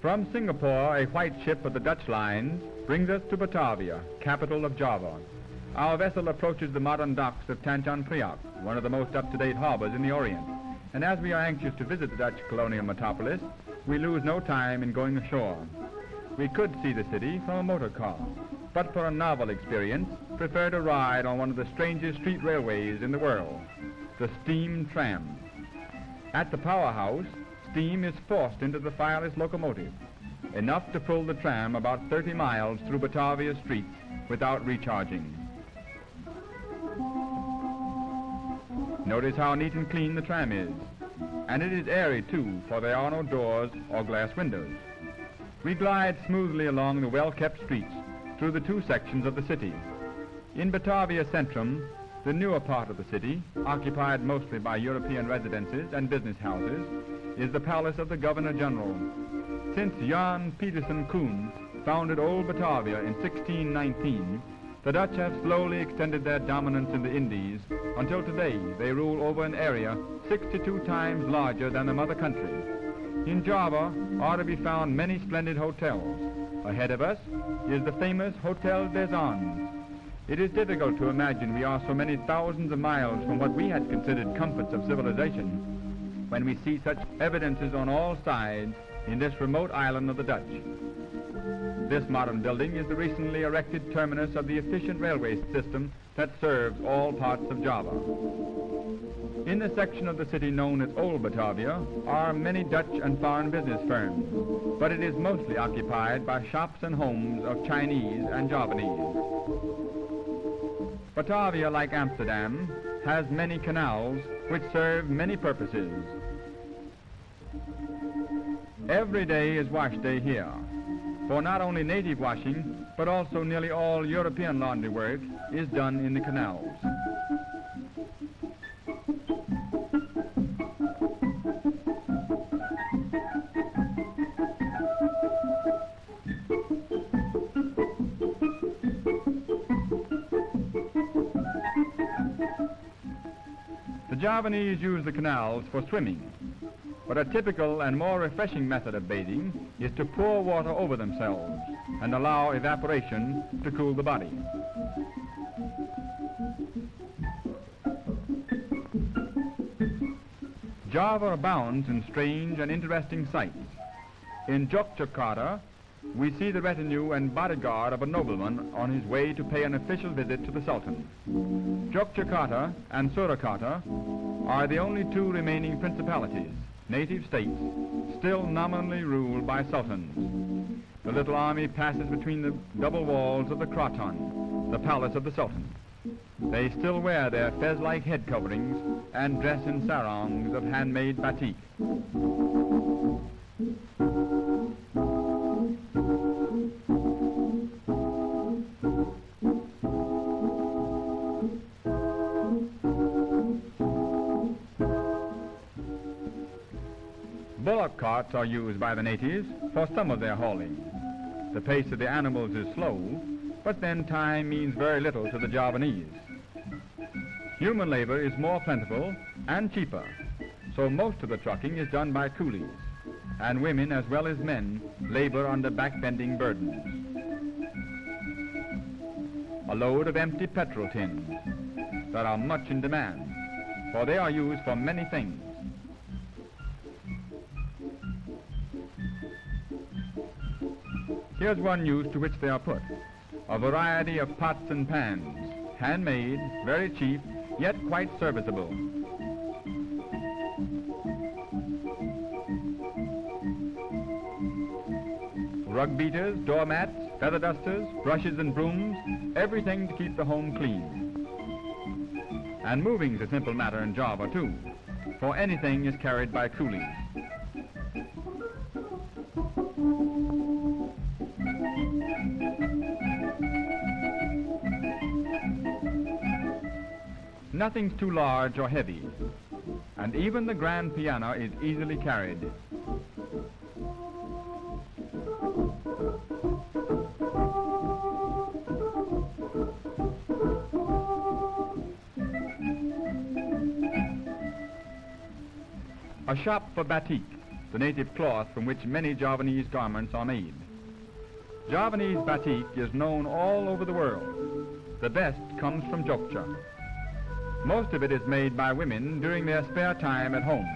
From Singapore, a white ship of the Dutch lines brings us to Batavia, capital of Java. Our vessel approaches the modern docks of Tanjung Priok, one of the most up-to-date harbors in the Orient. And as we are anxious to visit the Dutch colonial metropolis, we lose no time in going ashore. We could see the city from a motor car, but for a novel experience, prefer to ride on one of the strangest street railways in the world, the steam tram. At the powerhouse, steam is forced into the fireless locomotive, enough to pull the tram about 30 miles through Batavia streets without recharging. Notice how neat and clean the tram is, and it is airy too, for there are no doors or glass windows. We glide smoothly along the well-kept streets through the two sections of the city. In Batavia Centrum, the newer part of the city, occupied mostly by European residences and business houses, is the palace of the Governor-General. Since Jan Petersen Koens founded Old Batavia in 1619, the Dutch have slowly extended their dominance in the Indies until today they rule over an area 62 times larger than the mother country. In Java are to be found many splendid hotels. Ahead of us is the famous Hotel des Andes. It is difficult to imagine we are so many thousands of miles from what we had considered comforts of civilization when we see such evidences on all sides in this remote island of the Dutch. This modern building is the recently erected terminus of the efficient railway system that serves all parts of Java. In the section of the city known as Old Batavia are many Dutch and foreign business firms, but it is mostly occupied by shops and homes of Chinese and Javanese. Batavia, like Amsterdam, has many canals which serve many purposes. Every day is wash day here, for not only native washing, but also nearly all European laundry work is done in the canals. The Javanese use the canals for swimming, but a typical and more refreshing method of bathing is to pour water over themselves and allow evaporation to cool the body. Java abounds in strange and interesting sights. In Yogyakarta, we see the retinue and bodyguard of a nobleman on his way to pay an official visit to the Sultan. Yogyakarta and Surabaya are the only two remaining principalities, native states, still nominally ruled by sultans. The little army passes between the double walls of the Kraton, the palace of the Sultan. They still wear their fez-like head coverings and dress in sarongs of handmade Batik. Bullock carts are used by the natives for some of their hauling. The pace of the animals is slow, but then time means very little to the Javanese. Human labor is more plentiful and cheaper, so most of the trucking is done by coolies, and women as well as men labor under back-bending burdens. A load of empty petrol tins that are much in demand, for they are used for many things. Here's one used to which they are put. A variety of pots and pans, handmade, very cheap, yet quite serviceable. Rug beaters, doormats, feather dusters, brushes and brooms, everything to keep the home clean. And moving's a simple matter in Java too, for anything is carried by coolies. Nothing's too large or heavy, and even the grand piano is easily carried. A shop for Batik, the native cloth from which many Javanese garments are made. Javanese Batik is known all over the world. The best comes from Jogja. Most of it is made by women during their spare time at home.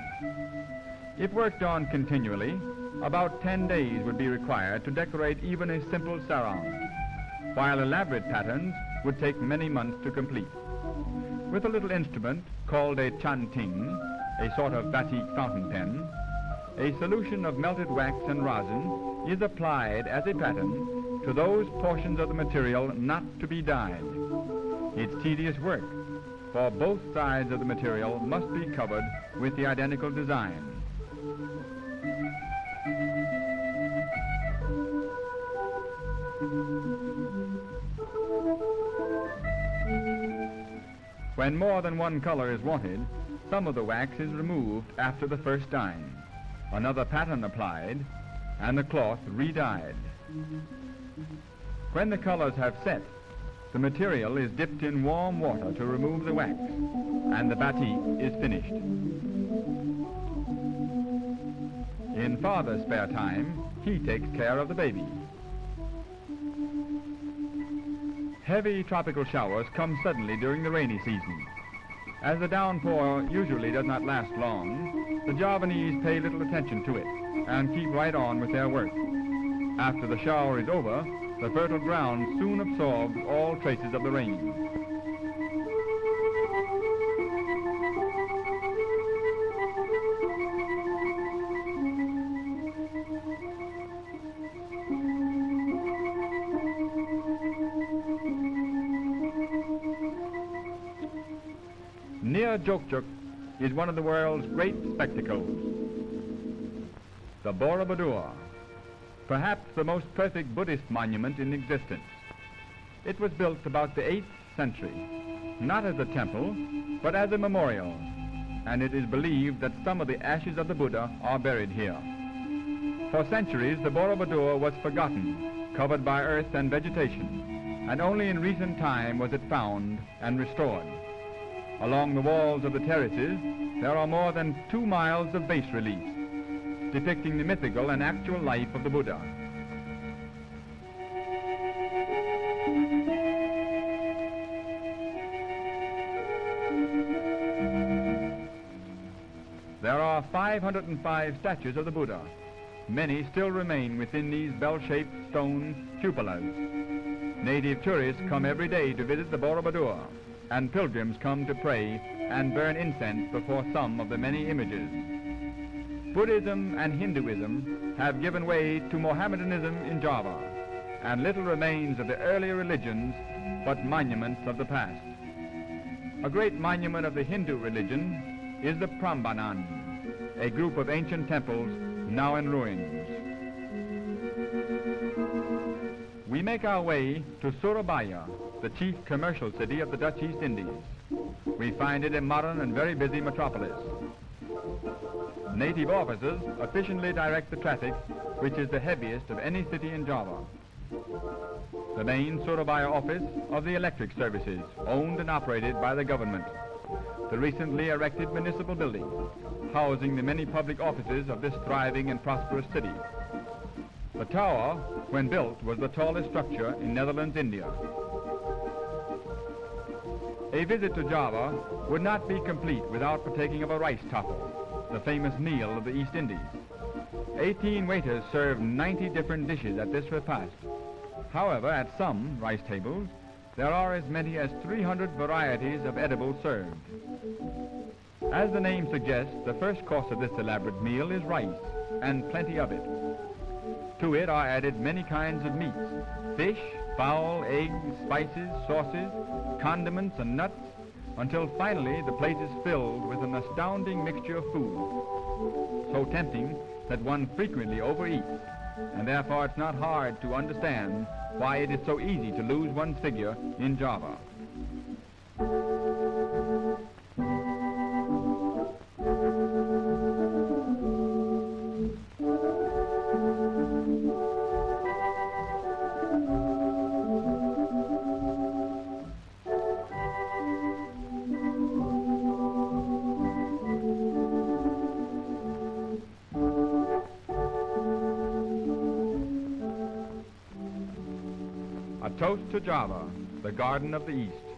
If worked on continually, about 10 days would be required to decorate even a simple sarong, while elaborate patterns would take many months to complete. With a little instrument called a chanting, a sort of Batik fountain pen, a solution of melted wax and rosin is applied as a pattern to those portions of the material not to be dyed. It's tedious work, for both sides of the material must be covered with the identical design. When more than one color is wanted, some of the wax is removed after the first dyeing, another pattern applied, and the cloth re-dyed. When the colors have set, the material is dipped in warm water to remove the wax, and the batik is finished. In father's spare time, he takes care of the baby. Heavy tropical showers come suddenly during the rainy season. As the downpour usually does not last long, the Javanese pay little attention to it and keep right on with their work. After the shower is over, the fertile ground soon absorbs all traces of the rain. Near Jogja is one of the world's great spectacles, the Borobudur, perhaps the most perfect Buddhist monument in existence. It was built about the 8th century, not as a temple, but as a memorial, and it is believed that some of the ashes of the Buddha are buried here. For centuries, the Borobudur was forgotten, covered by earth and vegetation, and only in recent time was it found and restored. Along the walls of the terraces, there are more than 2 miles of bas-reliefs, depicting the mythical and actual life of the Buddha. There are 505 statues of the Buddha. Many still remain within these bell-shaped stone cupolas. Native tourists come every day to visit the Borobudur, and pilgrims come to pray and burn incense before some of the many images. Buddhism and Hinduism have given way to Mohammedanism in Java, and little remains of the earlier religions but monuments of the past. A great monument of the Hindu religion is the Prambanan, a group of ancient temples now in ruins. We make our way to Surabaya, the chief commercial city of the Dutch East Indies. We find it a modern and very busy metropolis. Native officers efficiently direct the traffic, which is the heaviest of any city in Java. The main Surabaya office of the electric services, owned and operated by the government. The recently erected municipal building, housing the many public offices of this thriving and prosperous city. The tower, when built, was the tallest structure in Netherlands, India. A visit to Java would not be complete without partaking of a rice topple, the famous meal of the East Indies. 18 waiters served 90 different dishes at this repast. However, at some rice tables, there are as many as 300 varieties of edibles served. As the name suggests, the first course of this elaborate meal is rice, and plenty of it. To it are added many kinds of meats, fish, fowl, eggs, spices, sauces, condiments, and nuts, until finally the plate is filled with an astounding mixture of food, so tempting that one frequently overeats, and therefore it's not hard to understand why it is so easy to lose one's figure in Java. Toast to Java, the garden of the East.